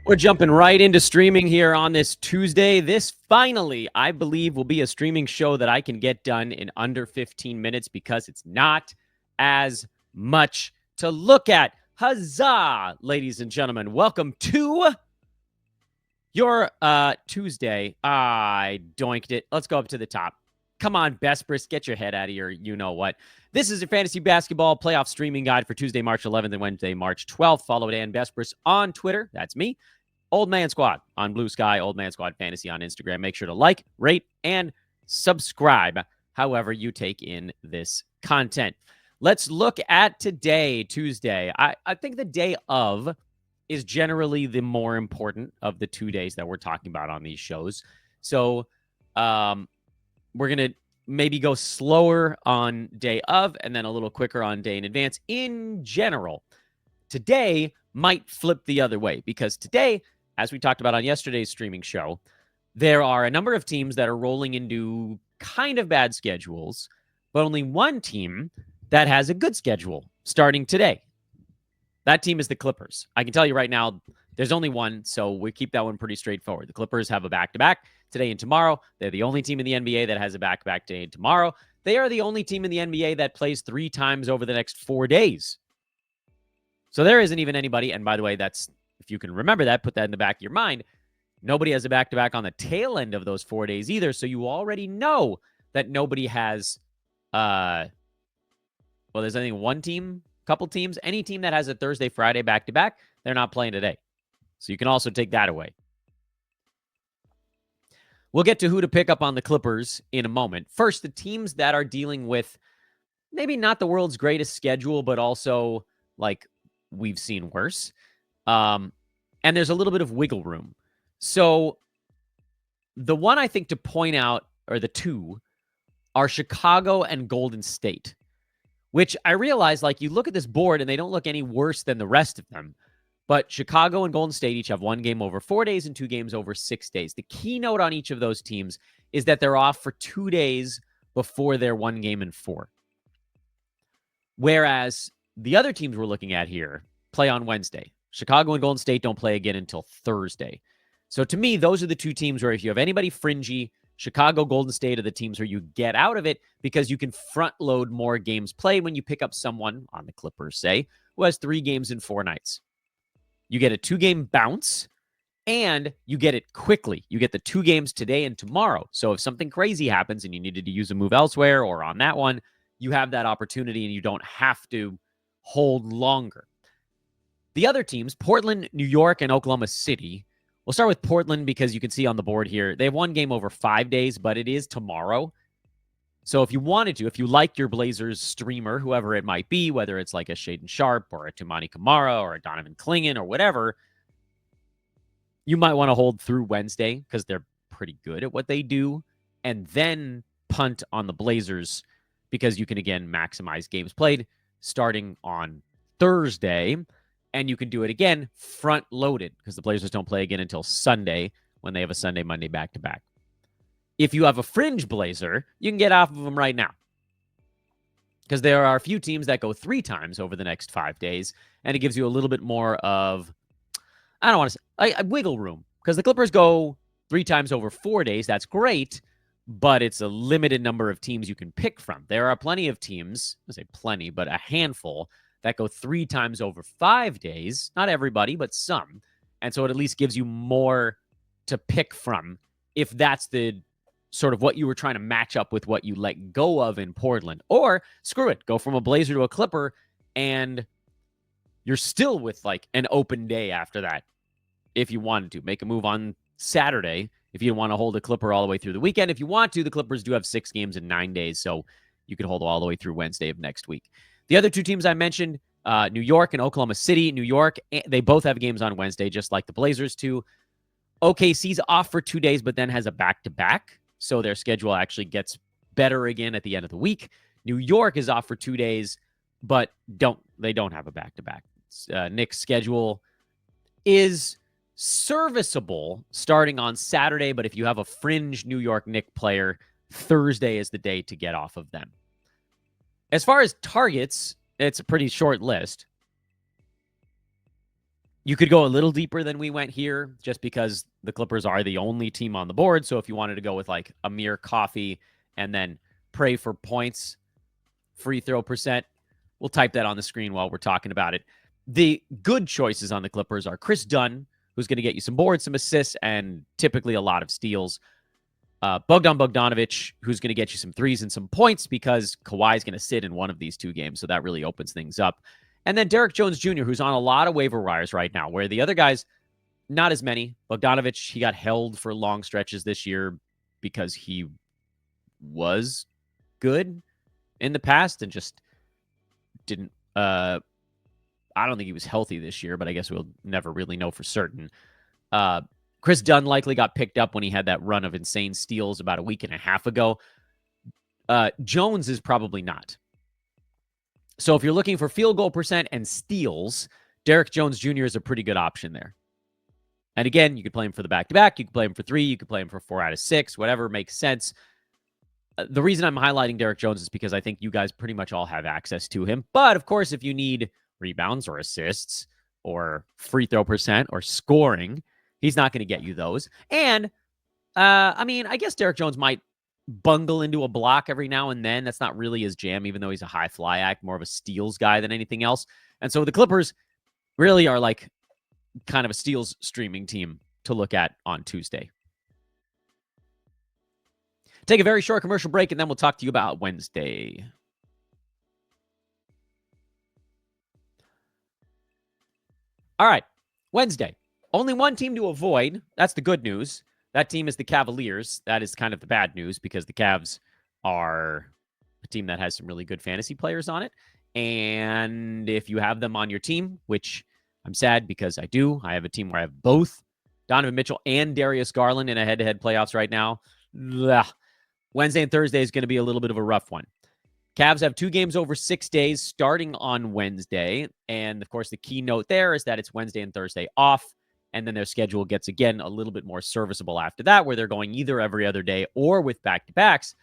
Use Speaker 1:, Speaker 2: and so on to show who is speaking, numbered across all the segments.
Speaker 1: We're jumping right into streaming here on this Tuesday. This finally, I believe, will be a streaming show that I can get done in under 15 minutes because it's not as much to look at. Huzzah, ladies and gentlemen. Welcome to your Tuesday. I doinked it. Let's go up to the top. Come on, Bespris, get your head out of here. You know what? This is a fantasy basketball playoff streaming guide for Tuesday, March 11th and Wednesday, March 12th. Follow Dan Bespris on Twitter. That's me. Old Man Squad on Blue Sky, Old Man Squad Fantasy on Instagram. Make sure to like, rate, and subscribe however you take in this content. Let's look at today, Tuesday. I think the day of is generally the more important of the 2 days that we're talking about on these shows. So we're going to maybe go slower on day of and then a little quicker on day in advance. In general, today might flip the other way because today, as we talked about on yesterday's streaming show, there are a number of teams that are rolling into kind of bad schedules, but only one team that has a good schedule starting today. That team is the Clippers. I can tell you right now, there's only one, so we keep that one pretty straightforward. The Clippers have a back-to-back today and tomorrow. They're the only team in the NBA that has a back-to-back today and tomorrow. They are the only team in the NBA that plays 3 times over the next 4 days. So there isn't even anybody, and by the way, that's, if you can remember that, put that in the back of your mind, nobody has a back-to-back on the tail end of those 4 days either, so you already know that nobody has, there's I think one team, couple teams, any team that has a Thursday, Friday back-to-back, they're not playing today. So you can also take that away. We'll get to who to pick up on the Clippers in a moment. First, the teams that are dealing with maybe not the world's greatest schedule, but also, like, we've seen worse. And there's a little bit of wiggle room. So the one I think to point out, or the two, are Chicago and Golden State, which I realize, like, you look at this board and they don't look any worse than the rest of them. But Chicago and Golden State each have 1 game over 4 days and 2 games over 6 days. The keynote on each of those teams is that they're off for 2 days before their 1 game in 4. Whereas the other teams we're looking at here play on Wednesday. Chicago and Golden State don't play again until Thursday. So to me, those are the 2 teams where if you have anybody fringy, Chicago, Golden State are the teams where you get out of it because you can front load more games played when you pick up someone, on the Clippers, say, who has 3 games in 4 nights. You get a 2-game bounce, and you get it quickly. You get the 2 games today and tomorrow. So if something crazy happens and you needed to use a move elsewhere or on that one, you have that opportunity and you don't have to hold longer. The other teams, Portland, New York, and Oklahoma City. We'll start with Portland because you can see on the board here, they have 1 game over 5 days, but it is tomorrow. So if you wanted to, if you like your Blazers streamer, whoever it might be, whether it's like a Shaedon Sharp or a Tumani Kamara or a Donovan Clingan or whatever, you might want to hold through Wednesday because they're pretty good at what they do, and then punt on the Blazers because you can, again, maximize games played starting on Thursday, and you can do it again front-loaded because the Blazers don't play again until Sunday when they have a Sunday, Monday back-to-back. If you have a fringe Blazer, you can get off of them right now because there are a few teams that go 3 times over the next 5 days, and it gives you a little bit more of, I don't want to say, wiggle room because the Clippers go 3 times over 4 days. That's great, but it's a limited number of teams you can pick from. There are plenty of teams, I say plenty, but a handful that go 3 times over 5 days. Not everybody, but some. And so it at least gives you more to pick from if that's the sort of what you were trying to match up with what you let go of in Portland. Or screw it, go from a Blazer to a Clipper, and you're still with like an open day after that if you wanted to. Make a move on Saturday if you want to hold a Clipper all the way through the weekend. If you want to, the Clippers do have 6 games in 9 days, so you can hold all the way through Wednesday of next week. The other 2 teams I mentioned, New York and Oklahoma City. New York, they both have games on Wednesday, just like the Blazers too. OKC's off for 2 days, but then has a back-to-back, so their schedule actually gets better again at the end of the week. New York is off for 2 days, but they don't have a back-to-back. Knicks' schedule is serviceable starting on Saturday, but if you have a fringe New York Knicks player, Thursday is the day to get off of them. As far as targets, it's a pretty short list. You could go a little deeper than we went here just because the Clippers are the only team on the board. So if you wanted to go with like Amir Coffey and then pray for points, free throw percent, we'll type that on the screen while we're talking about it. The good choices on the Clippers are Kris Dunn, who's going to get you some boards, some assists, and typically a lot of steals. Bogdan Bogdanovic, who's going to get you some threes and some points because Kawhi's going to sit in one of these two games. So that really opens things up. And then Derrick Jones Jr., who's on a lot of waiver wires right now, where the other guys, not as many. Bogdanovic, he got held for long stretches this year because he was good in the past and just didn't. I don't think he was healthy this year, but I guess we'll never really know for certain. Kris Dunn likely got picked up when he had that run of insane steals about a week and a half ago. Jones is probably not. So if you're looking for field goal percent and steals, Derrick Jones Jr. is a pretty good option there. And again, you could play him for the back-to-back. You could play him for 3. You could play him for 4 out of 6, whatever makes sense. The reason I'm highlighting Derrick Jones is because I think you guys pretty much all have access to him. But, of course, if you need rebounds or assists or free throw percent or scoring, he's not going to get you those. And, I guess Derrick Jones might bungle into a block every now and then. That's not really his jam, even though he's a high fly act, more of a steals guy than anything else. And so the Clippers really are like kind of a steals streaming team to look at on Tuesday. Take a very short commercial break, and then we'll talk to you about Wednesday. All right, Wednesday. Only one team to avoid. That's the good news. That team is the Cavaliers. That is kind of the bad news because the Cavs are a team that has some really good fantasy players on it. And if you have them on your team, which I'm sad because I do, I have a team where I have both Donovan Mitchell and Darius Garland in a head-to-head playoffs right now. Ugh. Wednesday and Thursday is going to be a little bit of a rough one. Cavs have 2 games over 6 days starting on Wednesday. And, of course, the key note there is that it's Wednesday and Thursday off. And then their schedule gets, again, a little bit more serviceable after that, where they're going either every other day or with back-to-backs.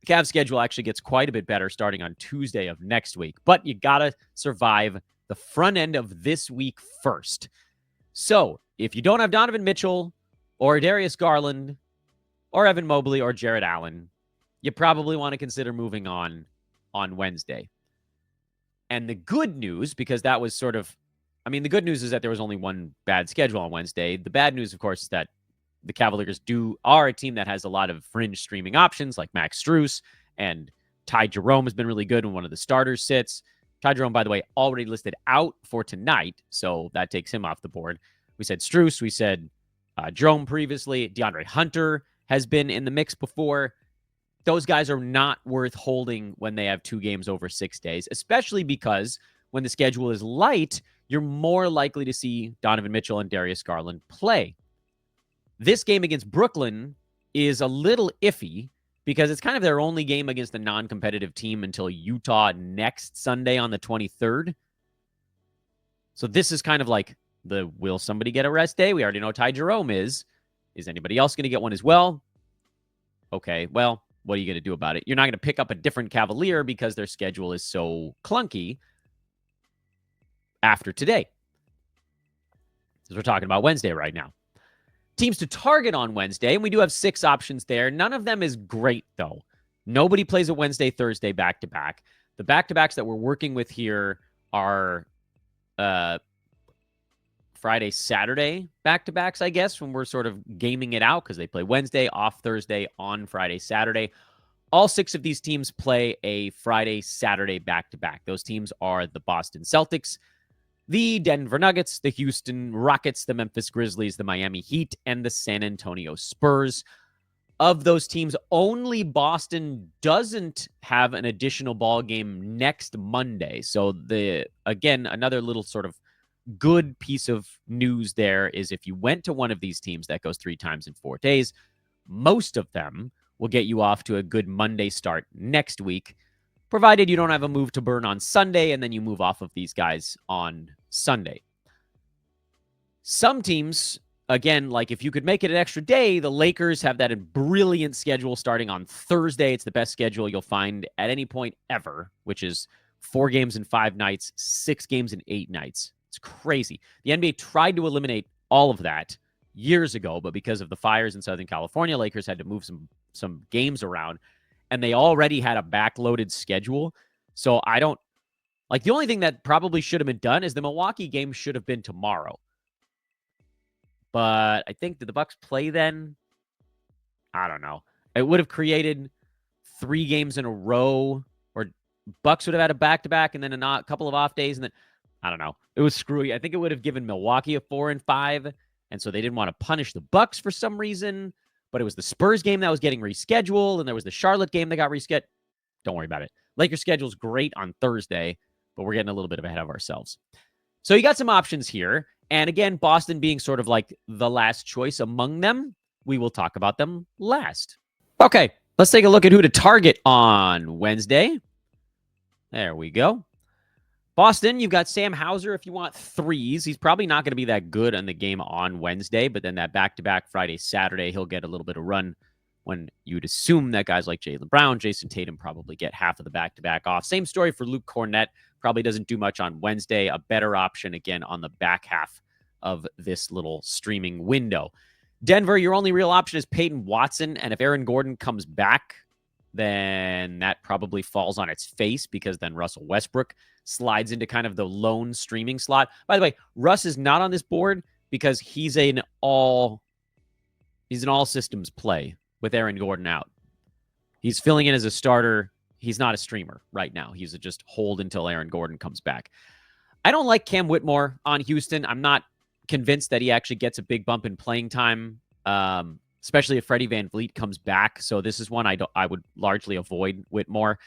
Speaker 1: The Cavs schedule actually gets quite a bit better starting on Tuesday of next week. But you got to survive the front end of this week first. So if you don't have Donovan Mitchell or Darius Garland or Evan Mobley or Jarrett Allen, you probably want to consider moving on Wednesday. And the good news, because that was sort of, the good news is that there was only one bad schedule on Wednesday. The bad news, of course, is that the Cavaliers are a team that has a lot of fringe streaming options like Max Strus, and Ty Jerome has been really good when one of the starters sits. Ty Jerome, by the way, already listed out for tonight, so that takes him off the board. We said Strus, we said Jerome previously. DeAndre Hunter has been in the mix before. Those guys are not worth holding when they have 2 games over 6 days, especially because when the schedule is light, you're more likely to see Donovan Mitchell and Darius Garland play. This game against Brooklyn is a little iffy because it's kind of their only game against a non-competitive team until Utah next Sunday on the 23rd. So this is kind of like the will somebody get a rest day? We already know Ty Jerome is. Is anybody else going to get one as well? Okay, well, what are you going to do about it? You're not going to pick up a different Cavalier because their schedule is so clunky after today. Because we're talking about Wednesday right now. Teams to target on Wednesday, and we do have 6 options there. None of them is great, though. Nobody plays a Wednesday, Thursday back-to-back. The back-to-backs that we're working with here are Friday, Saturday back-to-backs, I guess, when we're sort of gaming it out because they play Wednesday, off Thursday, on Friday, Saturday. All 6 of these teams play a Friday, Saturday back-to-back. Those teams are the Boston Celtics, the Denver Nuggets, the Houston Rockets, the Memphis Grizzlies, the Miami Heat, and the San Antonio Spurs. Of those teams, only Boston doesn't have an additional ball game next Monday. So again, another little sort of good piece of news there is if you went to one of these teams that goes 3 times in 4 days, most of them will get you off to a good Monday start next week, provided you don't have a move to burn on Sunday and then you move off of these guys on Sunday. Some teams, again, like if you could make it an extra day, the Lakers have that brilliant schedule starting on Thursday. It's the best schedule you'll find at any point ever, which is 4 games in 5 nights, 6 games in 8 nights. It's crazy. The NBA tried to eliminate all of that years ago, but because of the fires in Southern California, Lakers had to move some games around, and they already had a backloaded schedule. So I don't like, the only thing that probably should have been done is the Milwaukee game should have been tomorrow. But I think, did the Bucks play then? I don't know. It would have created 3 games in a row, or Bucks would have had a back-to-back and then a couple of off days, and then I don't know. It was screwy. I think it would have given Milwaukee a 4-5, and so they didn't want to punish the Bucks for some reason. But it was the Spurs game that was getting rescheduled, and there was the Charlotte game that got rescheduled. Don't worry about it. Lakers schedule's great on Thursday, but we're getting a little bit ahead of ourselves. So you got some options here. And again, Boston being sort of like the last choice among them, we will talk about them last. Okay, let's take a look at who to target on Wednesday. There we go. Boston, you've got Sam Hauser if you want threes. He's probably not going to be that good in the game on Wednesday, but then that back-to-back Friday, Saturday, he'll get a little bit of run when you'd assume that guys like Jaylen Brown, Jason Tatum probably get half of the back-to-back off. Same story for Luke Kornet. Probably doesn't do much on Wednesday. A better option, again, on the back half of this little streaming window. Denver, your only real option is Peyton Watson, and if Aaron Gordon comes back, then that probably falls on its face, because then Russell Westbrook slides into kind of the lone streaming slot. By the way, Russ is not on this board because he's an all systems play with Aaron Gordon out. He's filling in as a starter. He's not a streamer right now. He's just hold until Aaron Gordon comes back. I don't like Cam Whitmore on Houston. I'm not convinced that he actually gets a big bump in playing time, especially if Freddie VanVleet comes back. So this is one I would largely avoid Whitmore.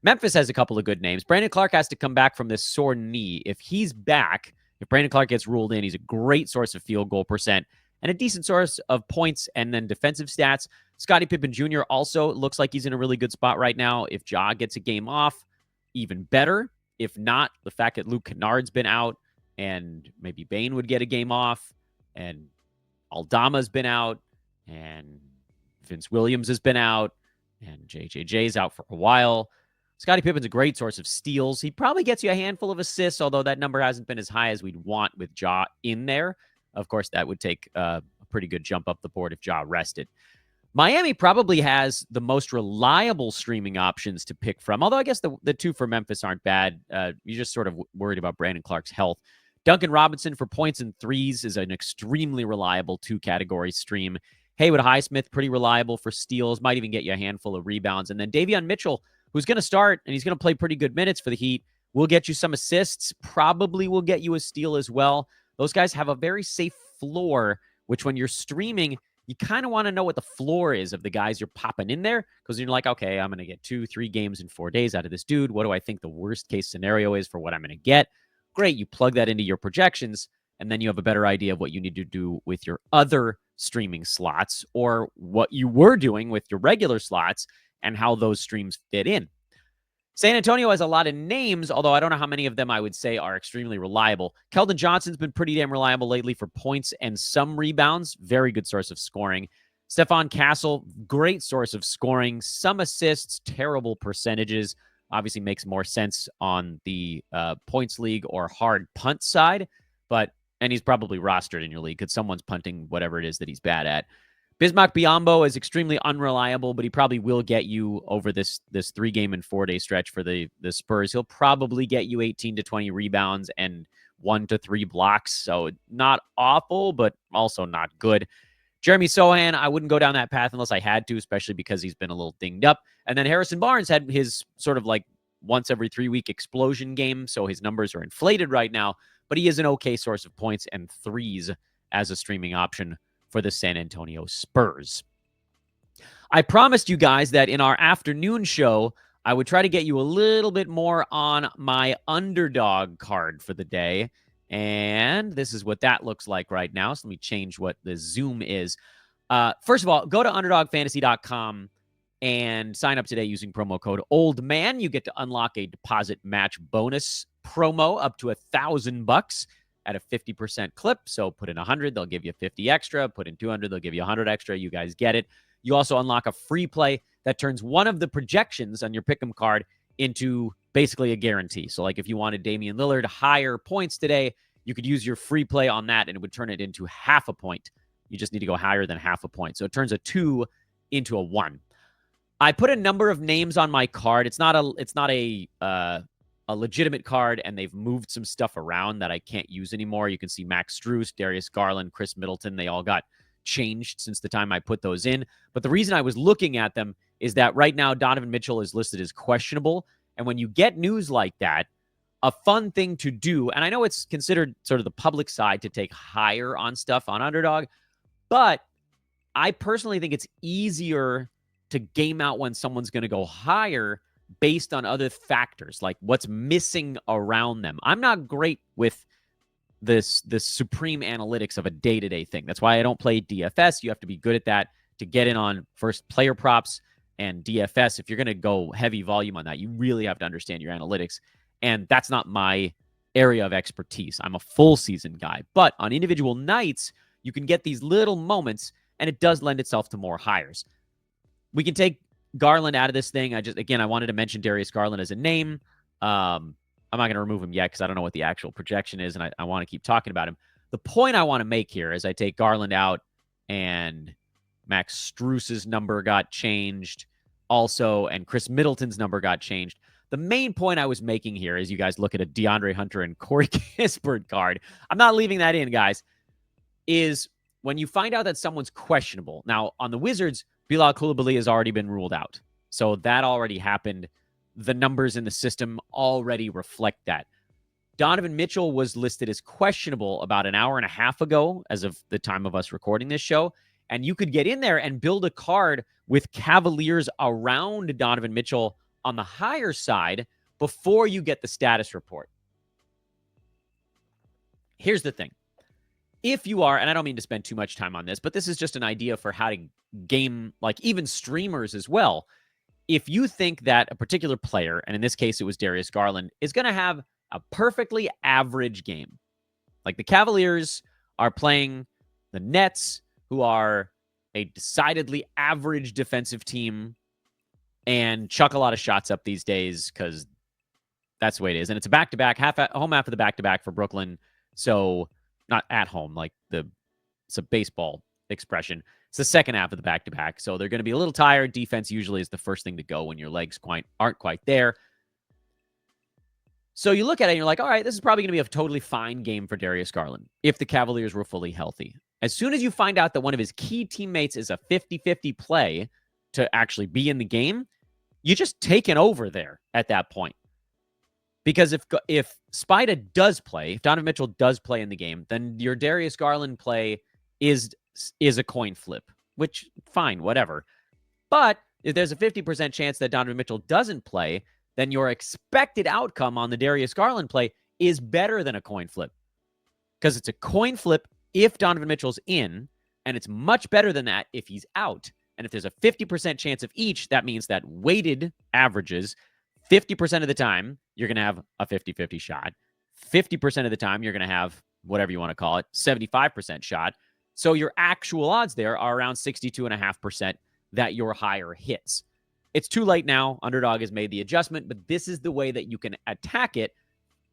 Speaker 1: Memphis has a couple of good names. Brandon Clark has to come back from this sore knee. If he's back, if Brandon Clark gets ruled in, he's a great source of field goal percent and a decent source of points and then defensive stats. Scottie Pippen Jr. also looks like he's in a really good spot right now. If Ja gets a game off, even better. If not, the fact that Luke Kennard's been out and maybe Bane would get a game off and Aldama's been out and Vince Williams has been out and JJJ's out for a while. Scottie Pippen's a great source of steals. He probably gets you a handful of assists, although that number hasn't been as high as we'd want with Ja in there. Of course, that would take a pretty good jump up the board if Ja rested. Miami probably has the most reliable streaming options to pick from, although I guess the two for Memphis aren't bad. You're just sort of worried about Brandon Clark's health. Duncan Robinson for points and threes is an extremely reliable 2-category stream. Haywood Highsmith, pretty reliable for steals, might even get you a handful of rebounds. And then Davion Mitchell, who's going to start, and he's going to play pretty good minutes for the Heat, will get you some assists, probably will get you a steal as well. Those guys have a very safe floor, which when you're streaming, you kind of want to know what the floor is of the guys you're popping in there, because you're like, okay, I'm going to get 2-3 games in 4 days out of this dude. What do I think the worst case scenario is for what I'm going to get? Great. You plug that into your projections, and then you have a better idea of what you need to do with your other streaming slots or what you were doing with your regular slots and how those streams fit in. San Antonio has a lot of names, although I don't know how many of them I would say are extremely reliable. Keldon Johnson's been pretty damn reliable lately for points and some rebounds. Very good source of scoring. Stephon Castle, great source of scoring. Some assists, terrible percentages. Obviously makes more sense on the points league or hard punt side, and he's probably rostered in your league because someone's punting whatever it is that he's bad at. Bismack Biyombo is extremely unreliable, but he probably will get you over this 3-game and 4-day stretch for the Spurs. He'll probably get you 18 to 20 rebounds and 1 to 3 blocks. So not awful, but also not good. Jeremy Sohan, I wouldn't go down that path unless I had to, especially because he's been a little dinged up. And then Harrison Barnes had his sort of like once every 3-week explosion game, so his numbers are inflated right now, but he is an okay source of points and threes as a streaming option for the San Antonio Spurs. I promised you guys that in our afternoon show, I would try to get you a little bit more on my underdog card for the day. And this is what that looks like right now. So let me change what the zoom is. First of all, go to underdogfantasy.com and sign up today using promo code OLDMAN. You get to unlock a deposit match bonus promo up to $1,000 at a 50% clip. So put in 100, they'll give you 50 extra. Put in 200, they'll give you 100 extra. You guys get it. You also unlock a free play that turns one of the projections on your pick'em card into basically a guarantee. So like if you wanted Damian Lillard higher points today, you could use your free play on that and it would turn it into half a point. You just need to go higher than half a point. So it turns a 2 into a 1. I put a number of names on my card. It's not a legitimate card, and they've moved some stuff around that I can't use anymore. You can see Max Strus, Darius Garland, Chris Middleton. They all got changed since the time I put those in. But the reason I was looking at them is that right now Donovan Mitchell is listed as questionable. And when you get news like that, a fun thing to do, and I know it's considered sort of the public side to take higher on stuff on Underdog, but I personally think it's easier to game out when someone's going to go higher based on other factors, like what's missing around them. I'm not great with the supreme analytics of a day-to-day thing. That's why I don't play DFS. You have to be good at that to get in on first player props and DFS. If you're going to go heavy volume on that, you really have to understand your analytics. And that's not my area of expertise. I'm a full season guy. But on individual nights, you can get these little moments, and it does lend itself to more hires. We can take Garland out of this thing. I wanted to mention Darius Garland as a name. I'm not going to remove him yet because I don't know what the actual projection is, and I want to keep talking about him. The point I want to make here is I take Garland out, and Max Strus's number got changed also, and Chris Middleton's number got changed. The main point I was making here is you guys look at a DeAndre Hunter and Corey Kispert card. I'm not leaving that in, guys. Is when you find out that someone's questionable. Now, on the Wizards, Bilal Coulibaly has already been ruled out. So that already happened. The numbers in the system already reflect that. Donovan Mitchell was listed as questionable about an hour and a half ago, as of the time of us recording this show. And you could get in there and build a card with Cavaliers around Donovan Mitchell on the higher side before you get the status report. Here's the thing. If you are, and I don't mean to spend too much time on this, but this is just an idea for how to game, like even streamers as well. If you think that a particular player, and in this case it was Darius Garland, is going to have a perfectly average game, like the Cavaliers are playing the Nets, who are a decidedly average defensive team and chuck a lot of shots up these days because that's the way it is. And it's a back-to-back, home half of the back-to-back for Brooklyn. So not at home, like it's a baseball expression. It's the second half of the back-to-back. So they're going to be a little tired. Defense usually is the first thing to go when your legs aren't quite there. So you look at it and you're like, all right, this is probably going to be a totally fine game for Darius Garland if the Cavaliers were fully healthy. As soon as you find out that one of his key teammates is a 50-50 play to actually be in the game, you just take it over there at that point. Because if Spida does play, if Donovan Mitchell does play in the game, then your Darius Garland play is a coin flip, which, fine, whatever. But if there's a 50% chance that Donovan Mitchell doesn't play, then your expected outcome on the Darius Garland play is better than a coin flip. Because it's a coin flip if Donovan Mitchell's in, and it's much better than that if he's out. And if there's a 50% chance of each, that means that weighted averages, 50% of the time, you're going to have a 50-50 shot. 50% of the time, you're going to have whatever you want to call it, 75% shot. So your actual odds there are around 62.5% that your higher hits. It's too late now. Underdog has made the adjustment, but this is the way that you can attack it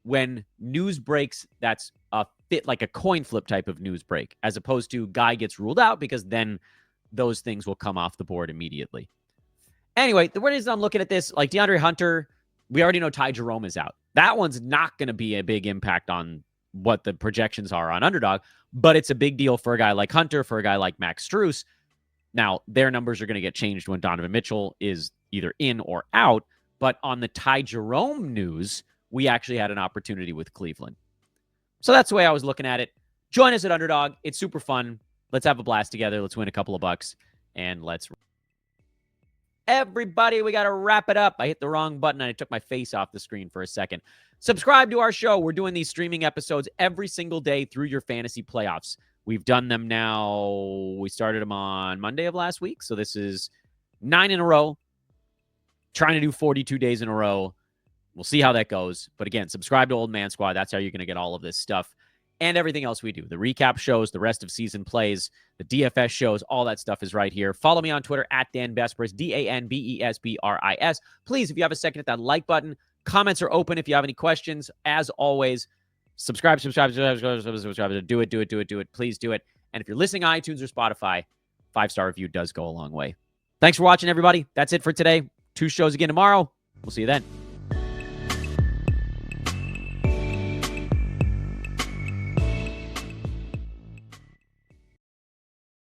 Speaker 1: when news breaks that's a fit like a coin flip type of news break, as opposed to guy gets ruled out, because then those things will come off the board immediately. Anyway, the word is I'm looking at this, like DeAndre Hunter, we already know Ty Jerome is out. That one's not going to be a big impact on what the projections are on Underdog, but it's a big deal for a guy like Hunter, for a guy like Max Strus. Now, their numbers are going to get changed when Donovan Mitchell is either in or out, but on the Ty Jerome news, we actually had an opportunity with Cleveland. So that's the way I was looking at it. Join us at Underdog. It's super fun. Let's have a blast together. Let's win a couple of bucks, and let's... Everybody, we got to wrap it up. I hit the wrong button and I took my face off the screen for a second. Subscribe to our show. We're doing these streaming episodes every single day through your fantasy playoffs. We've done them now. We started them on Monday of last week. So this is 9 in a row. Trying to do 42 days in a row. We'll see how that goes. But again, subscribe to Old Man Squad. That's how you're going to get all of this stuff and everything else we do. The recap shows, the rest of season plays, the DFS shows, all that stuff is right here. Follow me on Twitter at Dan Besbris, DanBesbris. Please, if you have a second, hit that like button. Comments are open if you have any questions. As always, Subscribe. Do it. Please do it. And if you're listening on iTunes or Spotify, 5-star review does go a long way. Thanks for watching, everybody. That's it for today. 2 shows again tomorrow. We'll see you then.